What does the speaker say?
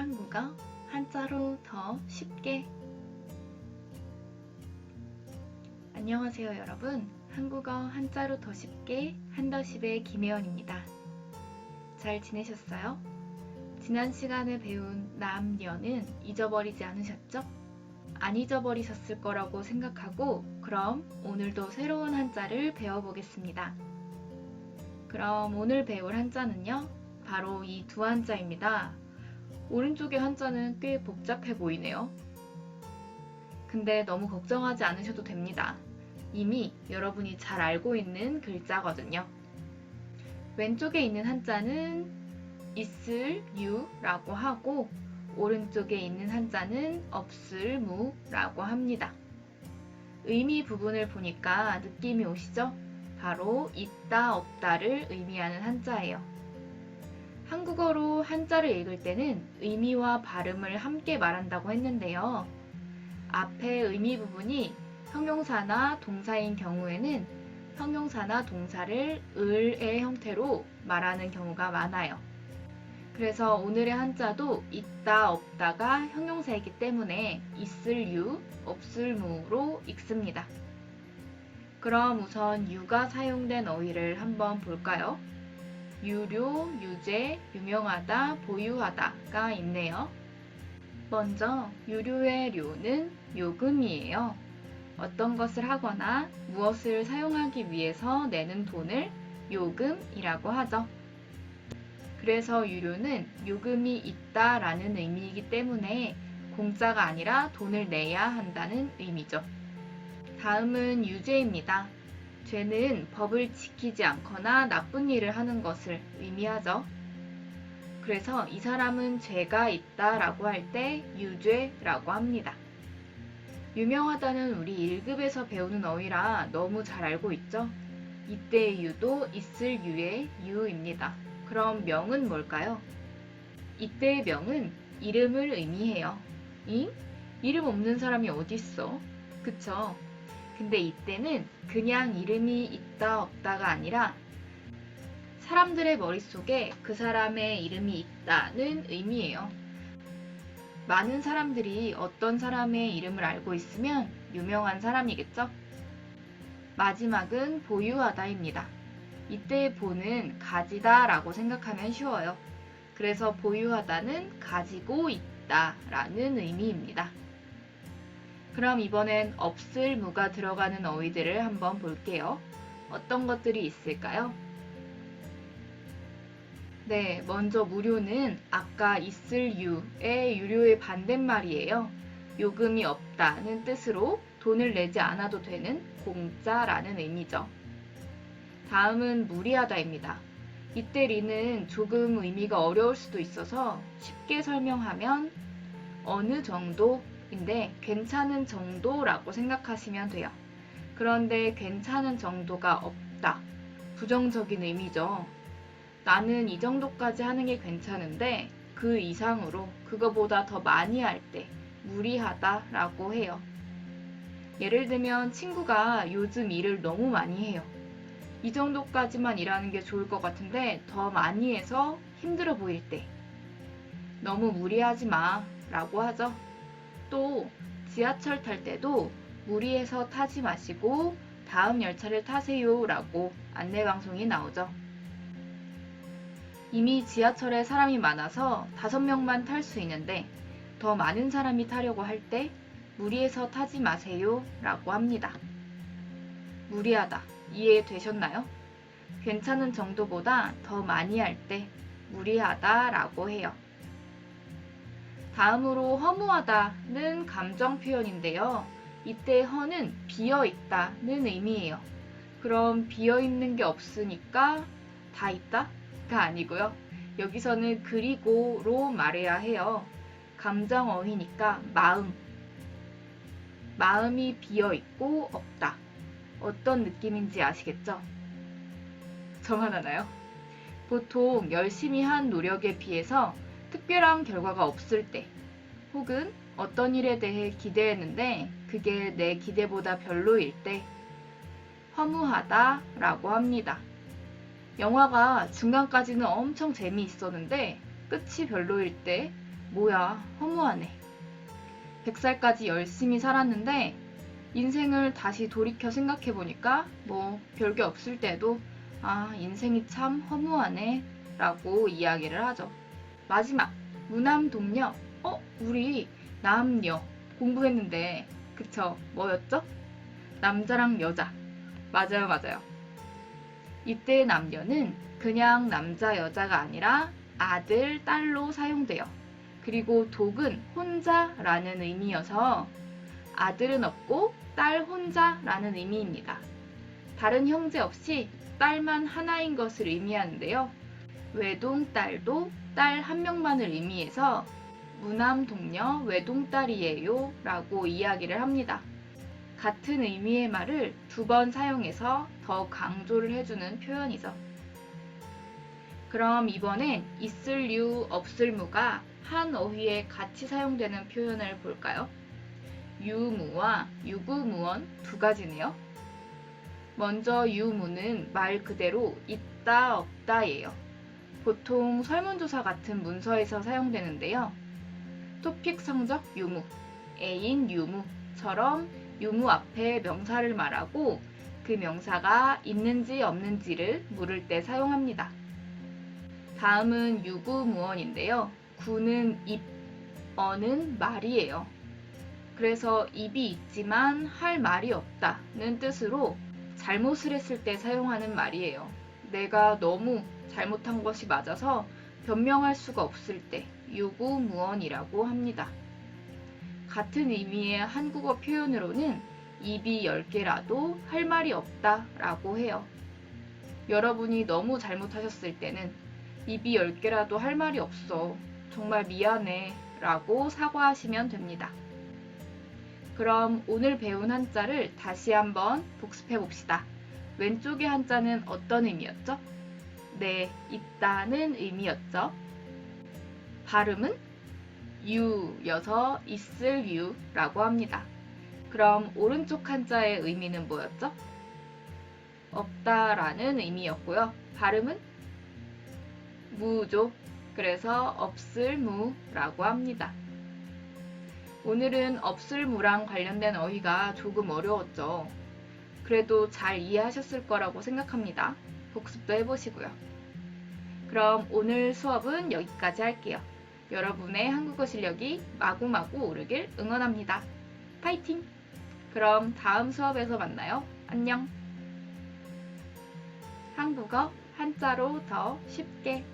한국어 한자로 더 쉽게. 안녕하세요 여러분. 한국어 한자로 더 쉽게 한더십의 김혜원입니다. 잘 지내셨어요? 지난 시간에 배운 남녀는 잊어버리지 않으셨죠? 안 잊어버리셨을 거라고 생각하고 그럼 오늘도 새로운 한자를 배워보겠습니다. 그럼 오늘 배울 한자는요, 바로 이 두 한자입니다. 오른쪽의 한자는 꽤 복잡해 보이네요. 근데 너무 걱정하지 않으셔도 됩니다. 이미 여러분이 잘 알고 있는 글자거든요. 왼쪽에 있는 한자는 있을 유라고 하고 오른쪽에 있는 한자는 없을 무라고 합니다. 의미 부분을 보니까 느낌이 오시죠? 바로 있다 없다를 의미하는 한자예요. 한국어로 한자를 읽을 때는 의미와 발음을 함께 말한다고 했는데요. 앞에 의미 부분이 형용사나 동사인 경우에는 형용사나 동사를 을의 형태로 말하는 경우가 많아요. 그래서 오늘의 한자도 있다 없다가 형용사이기 때문에 있을 유, 없을 무로 읽습니다. 그럼 우선 유가 사용된 어휘를 한번 볼까요? 유료, 유재, 유명하다, 보유하다가 있네요. 먼저 유료의 료는 요금이에요. 어떤 것을 하거나 무엇을 사용하기 위해서 내는 돈을 요금이라고 하죠. 그래서 유료는 요금이 있다라는 의미이기 때문에 공짜가 아니라 돈을 내야 한다는 의미죠. 다음은 유죄입니다. 죄는 법을 지키지 않거나 나쁜 일을 하는 것을 의미하죠. 그래서 이 사람은 죄가 있다라고 할 때 유죄라고 합니다. 유명하다는 우리 1급에서 배우는 어휘라 너무 잘 알고 있죠? 이때의 유도 있을 유의 유입니다. 그럼 명은 뭘까요? 이때의 명은 이름을 의미해요. 잉? 이름 없는 사람이 어딨어? 그쵸? 근데 이때는 그냥 이름이 있다 없다가 아니라 사람들의 머릿속에 그 사람의 이름이 있다는 의미예요. 많은 사람들이 어떤 사람의 이름을 알고 있으면 유명한 사람이겠죠? 마지막은 보유하다입니다. 이때의 보는 가지다 라고 생각하면 쉬워요. 그래서 보유하다는 가지고 있다 라는 의미입니다. 그럼 이번엔 없을 무가 들어가는 어휘들을 한번 볼게요. 어떤 것들이 있을까요? 네, 먼저 무료는 아까 있을 유의 유료의 반대말이에요. 요금이 없다는 뜻으로 돈을 내지 않아도 되는 공짜라는 의미죠. 다음은 무리하다입니다. 이때 리는 조금 의미가 어려울 수도 있어서 쉽게 설명하면 어느 정도인데 괜찮은 정도라고 생각하시면 돼요. 그런데 괜찮은 정도가 없다. 부정적인 의미죠. 나는 이 정도까지 하는 게 괜찮은데 그 이상으로 그거보다 더 많이 할 때 무리하다 라고 해요. 예를 들면 친구가 요즘 일을 너무 많이 해요. 이 정도까지만 일하는 게 좋을 것 같은데 더 많이 해서 힘들어 보일 때 너무 무리하지 마 라고 하죠. 또 지하철 탈 때도 무리해서 타지 마시고 다음 열차를 타세요 라고 안내방송이 나오죠. 이미 지하철에 사람이 많아서 5명만 탈 수 있는데 더 많은 사람이 타려고 할 때 무리해서 타지 마세요 라고 합니다. 무리하다 이해되셨나요? 괜찮은 정도보다 더 많이 할 때 무리하다 라고 해요. 다음으로 허무하다는 감정 표현인데요. 이때 허는 비어있다는 의미예요. 그럼 비어있는 게 없으니까 다 있다? 가 아니고요. 여기서는 그리고로 말해야 해요. 감정 어휘니까 마음. 마음이 비어있고 없다. 어떤 느낌인지 아시겠죠? 저만 하나요? 보통 열심히 한 노력에 비해서 특별한 결과가 없을 때 혹은 어떤 일에 대해 기대했는데 그게 내 기대보다 별로일 때 허무하다 라고 합니다. 영화가 중간까지는 엄청 재미있었는데 끝이 별로일 때 뭐야, 허무하네. 100살까지 열심히 살았는데 인생을 다시 돌이켜 생각해보니까 뭐 별게 없을 때도 인생이 참 허무하네 라고 이야기를 하죠. 마지막, 무남동녀. 우리 남녀 공부했는데 그쵸? 뭐였죠? 남자랑 여자. 맞아요. 이때 남녀는 그냥 남자, 여자가 아니라 아들, 딸로 사용돼요. 그리고 독은 혼자라는 의미여서 아들은 없고 딸 혼자라는 의미입니다. 다른 형제 없이 딸만 하나인 것을 의미하는데요. 외동딸도 딸 한 명만을 의미해서 무남동녀 외동딸이에요 라고 이야기를 합니다. 같은 의미의 말을 두 번 사용해서 더 강조를 해주는 표현이죠. 그럼 이번엔 있을 유, 없을 무가 한 어휘에 같이 사용되는 표현을 볼까요? 유무와 유구무원 두 가지네요. 먼저 유무는 말 그대로 있다, 없다예요. 보통 설문조사 같은 문서에서 사용되는데요. 토픽 성적 유무, 애인 유무처럼 유무 앞에 명사를 말하고 그 명사가 있는지 없는지를 물을 때 사용합니다. 다음은 유구무원인데요. 구는 입, 어는 말이에요. 그래서 입이 있지만 할 말이 없다는 뜻으로 잘못을 했을 때 사용하는 말이에요. 내가 너무 잘못한 것이 맞아서 변명할 수가 없을 때 유구무원이라고 합니다. 같은 의미의 한국어 표현으로는 입이 10개라도 할 말이 없다 라고 해요. 여러분이 너무 잘못하셨을 때는 입이 10개라도 할 말이 없어. 정말 미안해 라고 사과하시면 됩니다. 그럼 오늘 배운 한자를 다시 한번 복습해 봅시다. 왼쪽의 한자는 어떤 의미였죠? 네, 있다는 의미였죠. 발음은 유여서 있을 유라고 합니다. 그럼 오른쪽 한자의 의미는 뭐였죠? 없다라는 의미였고요. 발음은 무죠. 그래서 없을 무라고 합니다. 오늘은 없을 무랑 관련된 어휘가 조금 어려웠죠. 그래도 잘 이해하셨을 거라고 생각합니다. 복습도 해보시고요. 그럼 오늘 수업은 여기까지 할게요. 여러분의 한국어 실력이 마구마구 오르길 응원합니다. 파이팅! 그럼 다음 수업에서 만나요. 안녕! 한국어 한자로 더 쉽게